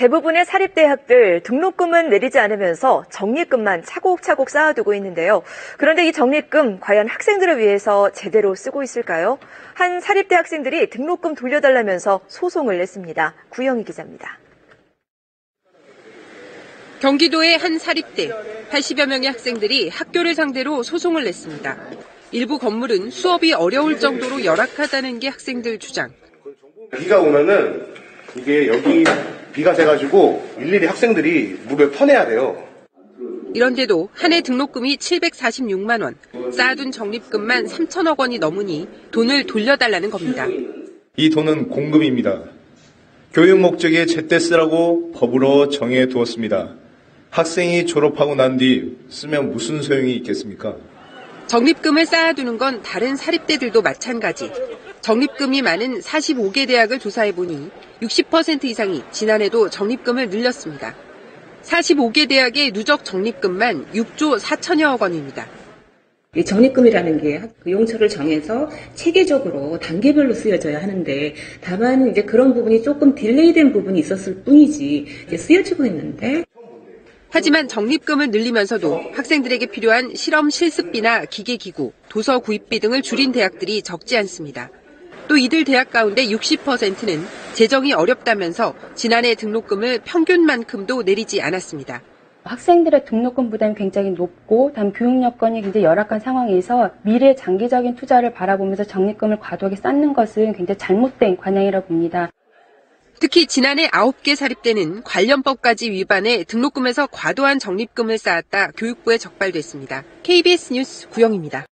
대부분의 사립대학들 등록금은 내리지 않으면서 적립금만 차곡차곡 쌓아두고 있는데요. 그런데 이 적립금 과연 학생들을 위해서 제대로 쓰고 있을까요? 한 사립대 학생들이 등록금 돌려달라면서 소송을 냈습니다. 구영희 기자입니다. 경기도의 한 사립대 80여 명의 학생들이 학교를 상대로 소송을 냈습니다. 일부 건물은 수업이 어려울 정도로 열악하다는 게 학생들 주장. 비가 오면은 이게 여기 비가 새가지고 일일이 학생들이 물을 퍼내야 돼요. 이런데도 한 해 등록금이 746만 원, 쌓아둔 적립금만 3천억 원이 넘으니 돈을 돌려달라는 겁니다. 이 돈은 공금입니다. 교육 목적에 제때 쓰라고 법으로 정해두었습니다. 학생이 졸업하고 난 뒤 쓰면 무슨 소용이 있겠습니까? 적립금을 쌓아두는 건 다른 사립대들도 마찬가지. 적립금이 많은 45개 대학을 조사해보니 60% 이상이 지난해도 적립금을 늘렸습니다. 45개 대학의 누적 적립금만 6조 4천여억 원입니다. 이 적립금이라는 게 그 용처를 정해서 체계적으로 단계별로 쓰여져야 하는데 다만 이제 그런 부분이 조금 딜레이된 부분이 있었을 뿐이지 이제 쓰여지고 있는데. 하지만 적립금을 늘리면서도 학생들에게 필요한 실험 실습비나 기계기구, 도서 구입비 등을 줄인 대학들이 적지 않습니다. 또 이들 대학 가운데 60%는 재정이 어렵다면서 지난해 등록금을 평균만큼도 내리지 않았습니다. 학생들의 등록금 부담이 굉장히 높고 다음 교육 여건이 굉장히 열악한 상황에서 미래 장기적인 투자를 바라보면서 적립금을 과도하게 쌓는 것은 굉장히 잘못된 관행이라고 봅니다. 특히 지난해 9개 사립대는 관련법까지 위반해 등록금에서 과도한 적립금을 쌓았다 교육부에 적발됐습니다. KBS 뉴스 구영입니다.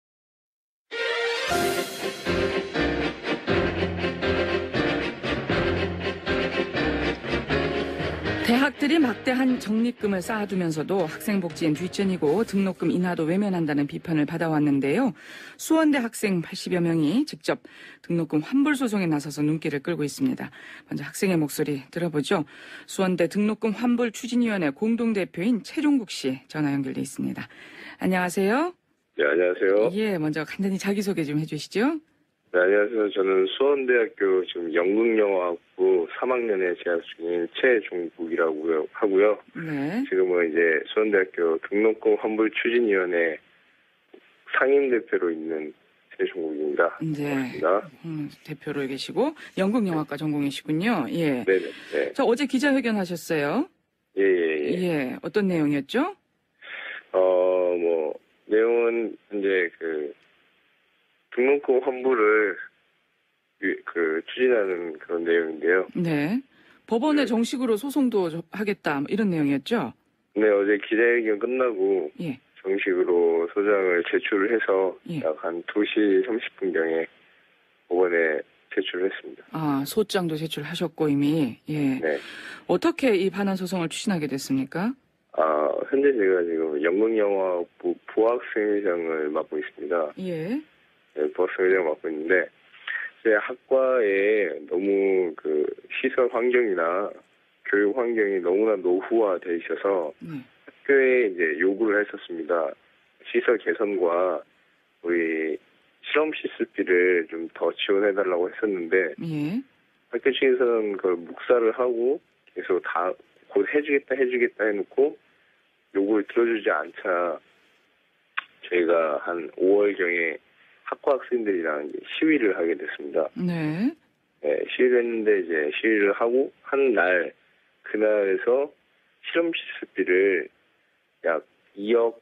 대학들이 막대한 적립금을 쌓아두면서도 학생복지엔 뒷전이고 등록금 인하도 외면한다는 비판을 받아왔는데요. 수원대 학생 80여 명이 직접 등록금 환불 소송에 나서서 눈길을 끌고 있습니다. 먼저 학생의 목소리 들어보죠. 수원대 등록금 환불 추진위원회 공동대표인 최종국 씨 전화 연결돼 있습니다. 안녕하세요. 네, 안녕하세요. 예, 먼저 간단히 자기소개 좀 해주시죠. 네, 안녕하세요. 저는 수원대학교 지금 연극영화학부 3학년에 재학 중인 최종국이라고 하고요. 네. 지금은 이제 수원대학교 등록금 환불 추진위원회 상임대표로 있는 최종국입니다. 네. 반갑습니다. 대표로 계시고 연극영화과 전공이시군요. 예. 네네. 네. 저 어제 기자회견 하셨어요? 예. 예. 어떤 내용이었죠? 내용은 이제 등록금 환불을 추진하는 그런 내용인데요. 네. 법원에 네. 정식으로 소송도 하겠다 이런 내용이었죠? 네, 어제 기자회견 끝나고 예. 정식으로 소장을 제출을 해서 예. 약 한 2시 30분경에 법원에 제출을 했습니다. 아, 소장도 제출하셨고 이미. 예. 네. 어떻게 이 반환 소송을 추진하게 됐습니까? 현재 제가 지금 연극영화부 부학생회장을 맡고 있습니다. 예. 네, 부학생회장을 맡고 있는데 제 학과에 너무 시설 환경이나 교육 환경이 너무나 노후화돼 있어서 학교에 이제 요구를 했었습니다. 시설 개선과 우리 실험 실습비를 좀 더 지원해달라고 했었는데 예. 학교 측에서는 그걸 묵살을 하고 계속 다 곧 해주겠다 해놓고 요구를 들어주지 않자 저희가 한 5월경에 학과 학생들이랑 이제 시위를 하게 됐습니다. 네. 네, 시위를 했는데 이제 시위를 하고 한 날 그날에서 실험 실습비를 약 2억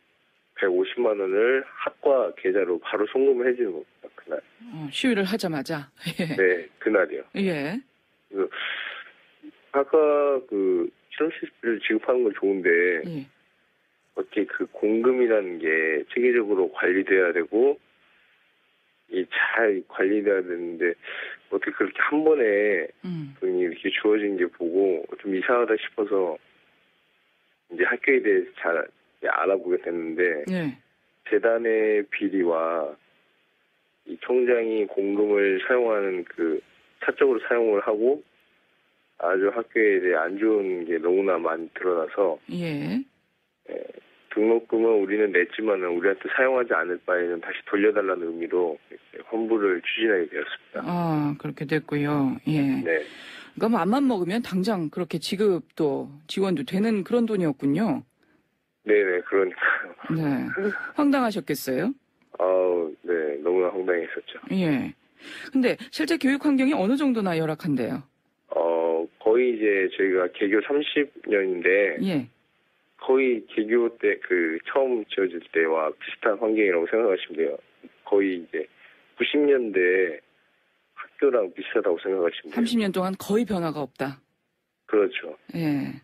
150만 원을 학과 계좌로 바로 송금을 해주는 겁니다. 그날. 시위를 하자마자. 예. 네, 그날이요. 예. 그래서 아까 실험 실습비를 지급하는 건 좋은데 예. 어떻게 공금이라는 게 체계적으로 관리돼야 되고 잘 관리돼야 되는데 어떻게 그렇게 한 번에 돈이 이렇게 주어진 게 보고 좀 이상하다 싶어서 이제 학교에 대해서 잘 알아보게 됐는데 예. 재단의 비리와 이 총장이 공금을 사용하는 사적으로 사용을 하고 아주 학교에 대해 안 좋은 게 너무나 많이 드러나서 예. 등록금은 우리는 냈지만은 우리한테 사용하지 않을 바에는 다시 돌려달라는 의미로 환불을 추진하게 되었습니다. 그렇게 됐고요. 예. 네. 그러니까 맘만 먹으면 당장 그렇게 지급도 지원도 되는 그런 돈이었군요. 네네, 그러니까요. 네. 황당하셨겠어요? 네, 너무나 황당했었죠. 예. 근데 실제 교육 환경이 어느 정도나 열악한데요? 거의 이제 저희가 개교 30년인데, 예. 거의 개교 때 처음 지어질 때와 비슷한 환경이라고 생각하시면 돼요. 거의 이제 90년대 학교랑 비슷하다고 생각하시면 돼요. 30년 동안 거의 변화가 없다. 그렇죠. 예.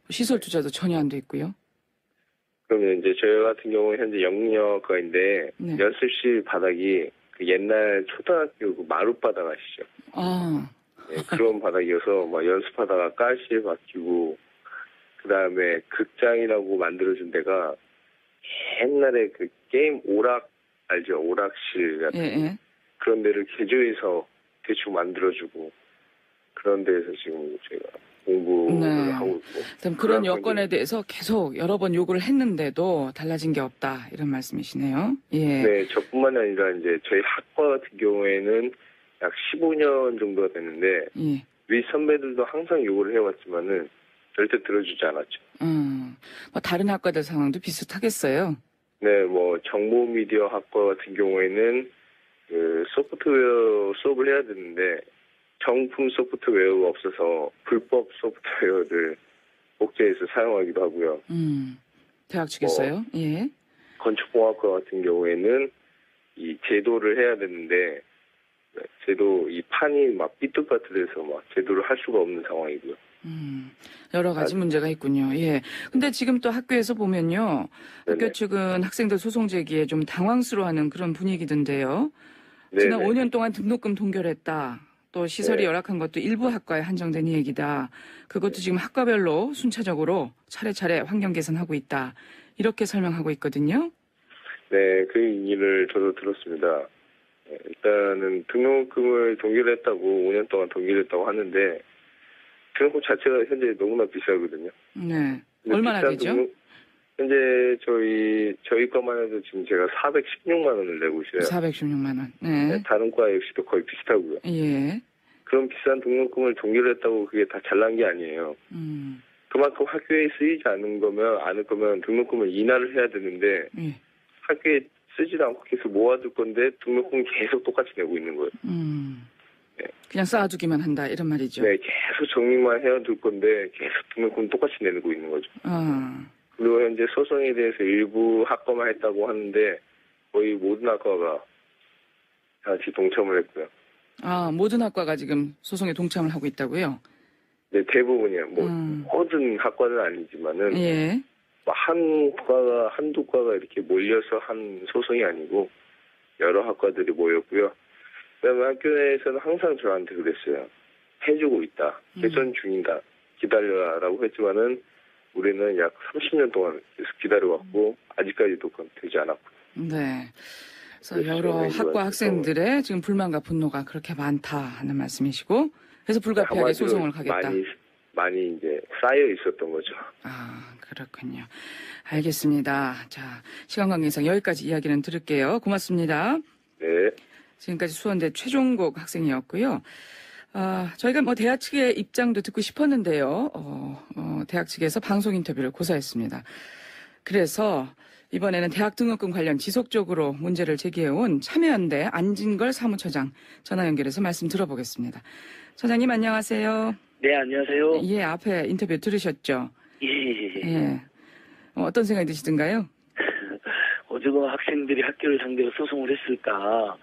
시설 투자도 전혀 안 돼 있고요. 그러면 이제 저희 같은 경우는 현재 영역과인데 네. 연습실 바닥이 그 옛날 초등학교 그 마룻바닥 아시죠? 아. 네, 그런 바닥이어서 막 연습하다가 가시에 박히고 그 다음에 극장이라고 만들어준 데가 옛날에 그 게임 오락 알죠? 오락실 같은 예. 그런 데를 개조해서 대충 만들어주고 그런 데에서 지금 제가 공부를 네. 하고 있고. 그럼 그런 여건에 대해서 계속 여러 번 요구를 했는데도 달라진 게 없다 이런 말씀이시네요. 예. 네, 저뿐만 아니라 이제 저희 학과 같은 경우에는 약 15년 정도가 됐는데 예. 위 선배들도 항상 요구를 해왔지만은 절대 들어주지 않았죠. 뭐 다른 학과들 상황도 비슷하겠어요. 네, 뭐 정보 미디어 학과 같은 경우에는 그 소프트웨어 수업을 해야 되는데 정품 소프트웨어가 없어서 불법 소프트웨어를 복제해서 사용하기도 하고요. 대학 측에서요? 예. 건축공학과 같은 경우에는 이 제도를 해야 되는데 제도 이 판이 막 삐뚤빠뚤해서 막 제도를 할 수가 없는 상황이고요. 여러 가지 문제가 있군요. 예. 근데 지금 또 학교에서 보면요. 네네. 학교 측은 학생들 소송 제기에 좀 당황스러워하는 그런 분위기던데요. 지난 네네. 5년 동안 등록금 동결했다. 또 시설이 네. 열악한 것도 일부 학과에 한정된 얘기다. 그것도 지금 학과별로 순차적으로 차례차례 환경 개선하고 있다. 이렇게 설명하고 있거든요. 네, 그 얘기를 저도 들었습니다. 네, 일단은 등록금을 동결했다고 5년 동안 동결했다고 하는데 등록금 자체가 현재 너무나 비싸거든요. 네. 근데 얼마나 비싼 되죠? 현재 저희 과만 해도 지금 제가 416만 원을 내고 있어요. 416만 원. 네, 네. 다른 과 역시도 거의 비슷하고요. 예. 그런 비싼 등록금을 동결했다고 그게 다 잘난 게 아니에요. 그만큼 학교에 쓰이지 않을 거면 등록금을 인하를 해야 되는데 예. 학교에 쓰지도 않고 계속 모아둘 건데 등록금 계속 똑같이 내고 있는 거예요. 네. 그냥 쌓아두기만 한다 이런 말이죠. 네, 계속 정리만 해둘 건데 계속 등록금 똑같이 내고 있는 거죠. 그리고 현재 소송에 대해서 일부 학과만 했다고 하는데 거의 모든 학과가 같이 동참을 했고요. 모든 학과가 지금 소송에 동참을 하고 있다고요? 네, 대부분이요. 모든 학과는 아니지만은 예. 한두 과가 이렇게 몰려서 한 소송이 아니고 여러 학과들이 모였고요. 그다음에 학교 내에서는 항상 저한테 그랬어요. 해주고 있다. 개선 중이다. 기다려라라고 했지만은 우리는 약 30년 동안 계속 기다려왔고 아직까지도 그건 되지 않았고. 네. 그래서 여러 학과 학생들의 지금 불만과 분노가 그렇게 많다 하는 말씀이시고, 그래서 불가피하게 소송을 가겠다. 많이 이제 쌓여 있었던 거죠. 그렇군요. 알겠습니다. 자, 시간 관계상 여기까지 이야기는 들을게요. 고맙습니다. 네. 지금까지 수원대 최종국 학생이었고요. 저희가 대학 측의 입장도 듣고 싶었는데요. 대학 측에서 방송 인터뷰를 고사했습니다. 그래서 이번에는 대학 등록금 관련 지속적으로 문제를 제기해온 참여연대 안진걸 사무처장 전화 연결해서 말씀 들어보겠습니다. 처장님 안녕하세요. 네, 안녕하세요. 예, 앞에 인터뷰 들으셨죠? 예. 어떤 생각이 드시던가요? 어쩌고 학생들이 학교를 상대로 소송을 했을까.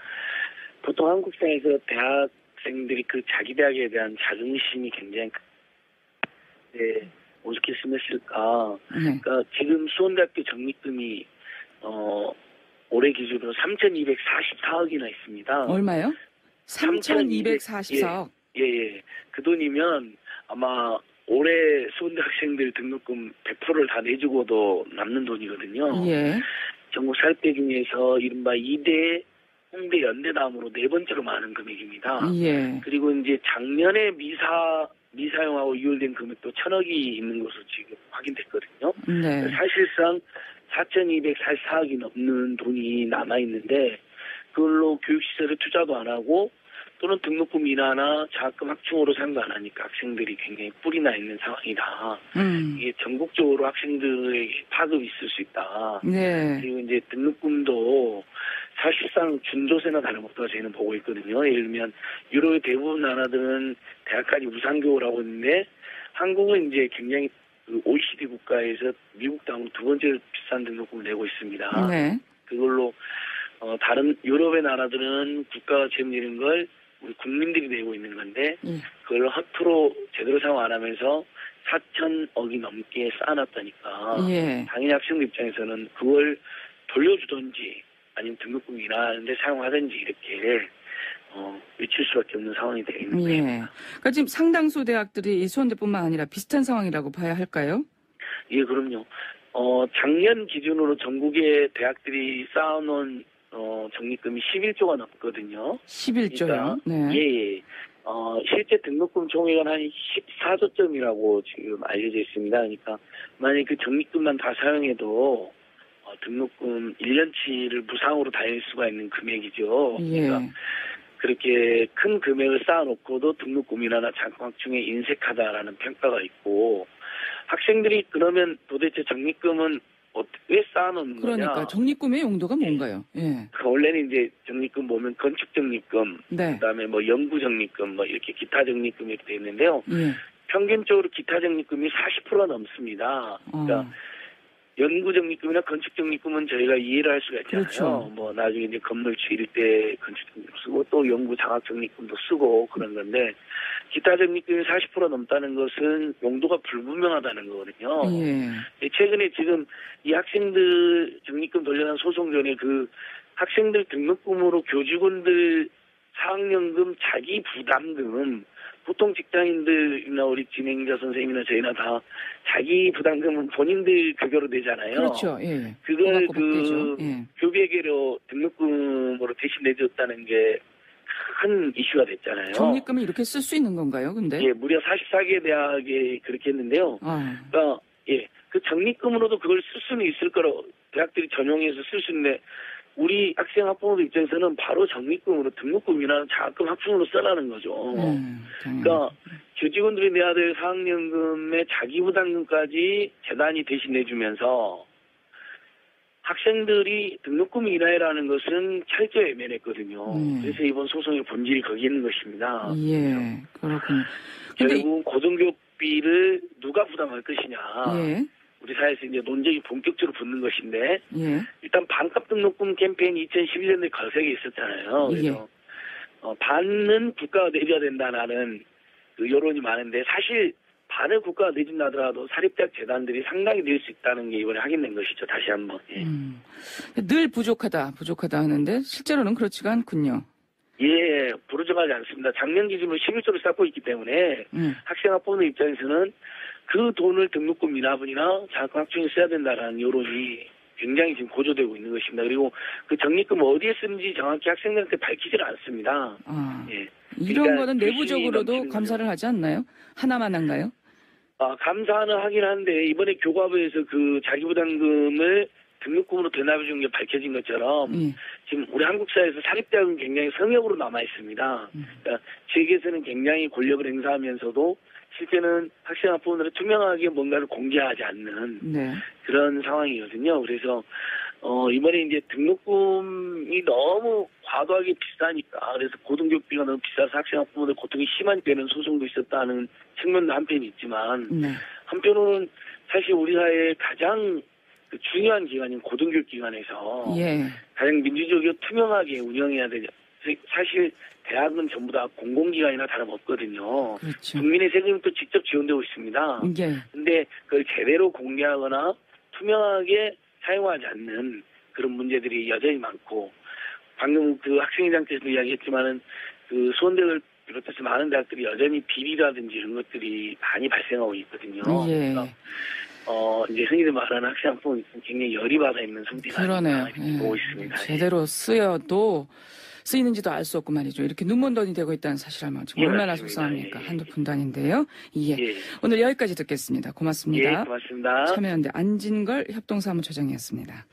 보통 한국 사회에서 대학생들이 그 자기 대학에 대한 자긍심이 굉장히 어떻게 심했을까. 그러니까 지금 수원대학교 적립금이 올해 기준으로 3,244억이나 있습니다. 얼마요? 3,244억. 예. 그 돈이면 아마 올해 수원대 학생들 등록금 100%를 다 내주고도 남는 돈이거든요. 예. 전국 사립대 중에서 이른바 2대, 홍대, 연대 다음으로 네 번째로 많은 금액입니다. 예. 그리고 이제 작년에 미사용하고 유혈된 금액도 1,000억이 있는 것으로 지금 확인됐거든요. 네. 사실상 4,244억이 넘는 돈이 남아있는데 그걸로 교육시설에 투자도 안 하고 또는 등록금 인하나 장학금 확충으로 생각 안 하니까 학생들이 굉장히 뿔이 나 있는 상황이다. 이게 전국적으로 학생들에게 파급이 있을 수 있다. 네. 그리고 이제 등록금도 사실상 준조세나 다름없다고 저희는 보고 있거든요. 예를 들면 유럽의 대부분 나라들은 대학까지 무상교육을 하고 있는데 한국은 이제 굉장히 그 OECD 국가에서 미국 다음으로 두 번째로 비싼 등록금을 내고 있습니다. 네. 그걸로 다른 유럽의 나라들은 국가가 책임지는 걸 우리 국민들이 내고 있는 건데 그걸 허투루 제대로 사용 안 하면서 4천억이 넘게 쌓아놨다니까 당연히 학생들 입장에서는 그걸 돌려주든지 아니면 등록금 인하하는데 사용하든지 이렇게 외칠 수밖에 없는 상황이 되어 있는 거예요. 그러니까 지금 상당수 대학들이 이 수원대뿐만 아니라 비슷한 상황이라고 봐야 할까요? 예, 그럼요. 작년 기준으로 전국의 대학들이 쌓아놓은 적립금이 11조가 넘거든요. 11조요? 그러니까, 예. 실제 등록금 총액은 한 14조점이라고 지금 알려져 있습니다. 그러니까 만약에 그 적립금만 다 사용해도 등록금 1년치를 무상으로 다닐 수가 있는 금액이죠. 그러니까 그렇게 큰 금액을 쌓아놓고도 등록금이나 장학금 확충에 인색하다라는 평가가 있고 학생들이 그러면 도대체 적립금은 왜 쌓아놓는 거냐? 그러니까 적립금의 용도가 뭔가요? 원래는 이제 적립금 보면 건축 적립금, 그다음에 뭐 연구 적립금, 뭐 이렇게 기타 적립금 이렇게 돼 있는데요. 평균적으로 기타 적립금이 40%가 넘습니다. 그러니까 연구 적립금이나 건축 적립금은 저희가 이해를 할 수가 있잖아요. 그렇죠. 뭐 나중에 이제 건물 지을 때 건축 적립금 쓰고 또 연구 장학 적립금도 쓰고 그런 건데 기타 적립금이 40% 넘다는 것은 용도가 불분명하다는 거거든요. 최근에 지금 이 학생들 적립금 돌려난 소송 전에 그 학생들 등록금으로 교직원들 사학연금 자기 부담금 보통 직장인들이나 우리 진행자 선생님이나 저희나 다 자기 부담금은 본인들 급여로 내잖아요. 그렇죠. 그걸 교비회계로 등록금으로 대신 내줬다는 게 큰 이슈가 됐잖아요. 적립금을 이렇게 쓸 수 있는 건가요, 근데? 무려 44개 대학에 그렇게 했는데요. 그러니까 그 적립금으로도 그걸 쓸 수는 있을 거라고 대학들이 전용해서 쓸 수 있는데 우리 학생 학부모들 입장에서는 바로 적립금으로 등록금이나 장학금 합충으로 써라는 거죠. 그러니까 교직원들이 내야 될 사학연금의 자기부담금까지 재단이 대신 내주면서 학생들이 등록금 인하라는 것은 철저히 외면했거든요. 그래서 이번 소송의 본질이 거기 있는 것입니다. 그렇군요. 결국 고등교육비를 누가 부담할 것이냐. 우리 사회에서 이제 논쟁이 본격적으로 붙는 것인데 일단 반값 등록금 캠페인이 2011년도에 거세게 있었잖아요. 그래서 반은 국가가 내줘야 된다라는 그 여론이 많은데 사실 반을 국가가 내준다 하더라도 사립대학 재단들이 상당히 낼 수 있다는 게 이번에 확인된 것이죠. 다시 한번. 늘 부족하다 하는데 실제로는 그렇지가 않군요. 부족하지 않습니다. 작년 기준으로 11조를 쌓고 있기 때문에 학생 학부모 입장에서는 그 돈을 등록금 인하분이나 장학금 확충에 써야 된다라는 여론이 굉장히 지금 고조되고 있는 것입니다. 그리고 그 적립금 어디에 쓰는지 정확히 학생들한테 밝히질 않습니다. 이런 그러니까 거는 내부적으로도 감사를 하지 않나요? 하나만 한가요? 감사는 하긴 한데 이번에 교과부에서 그 자기부담금을 등록금으로 대납해 준 게 밝혀진 것처럼 지금 우리 한국 사회에서 사립대학은 굉장히 성역으로 남아 있습니다. 그러니까 지역에서는 굉장히 권력을 행사하면서도 실제는 학생 학부모들은 투명하게 뭔가를 공개하지 않는 그런 상황이거든요. 그래서 이번에 이제 등록금이 너무 과도하게 비싸니까 그래서 고등교육비가 너무 비싸서 학생 학부모들 고통이 심하게 되는 소송도 있었다는 측면도 한편이 있지만 한편으로는 사실 우리 사회의 가장 그 중요한 기관인 고등교육 기관에서 가장 민주적이고 투명하게 운영해야 되죠. 사실 대학은 전부 다 공공기관이나 다름없거든요. 국민의 세금이 또 직접 지원되고 있습니다. 근데 그걸 제대로 공개하거나 투명하게 사용하지 않는 그런 문제들이 여전히 많고 방금 그 학생회장께서도 이야기했지만은 그 수원대를 비롯해서 많은 대학들이 여전히 비리라든지 이런 것들이 많이 발생하고 있거든요. 그러니까 이제 흔히들 말하는 학생 학부모는 굉장히 열이 받아 있는 상태가 아닌가 이렇게 보고 있습니다. 제대로 쓰여도 쓰이는지도 알 수 없고 말이죠. 이렇게 눈먼돈이 되고 있다는 사실 알면 얼마나 속상합니까? 한두 푼도 아닌데요. 오늘 여기까지 듣겠습니다. 고맙습니다. 고맙습니다. 참여연대 안진걸 협동사무처장이었습니다.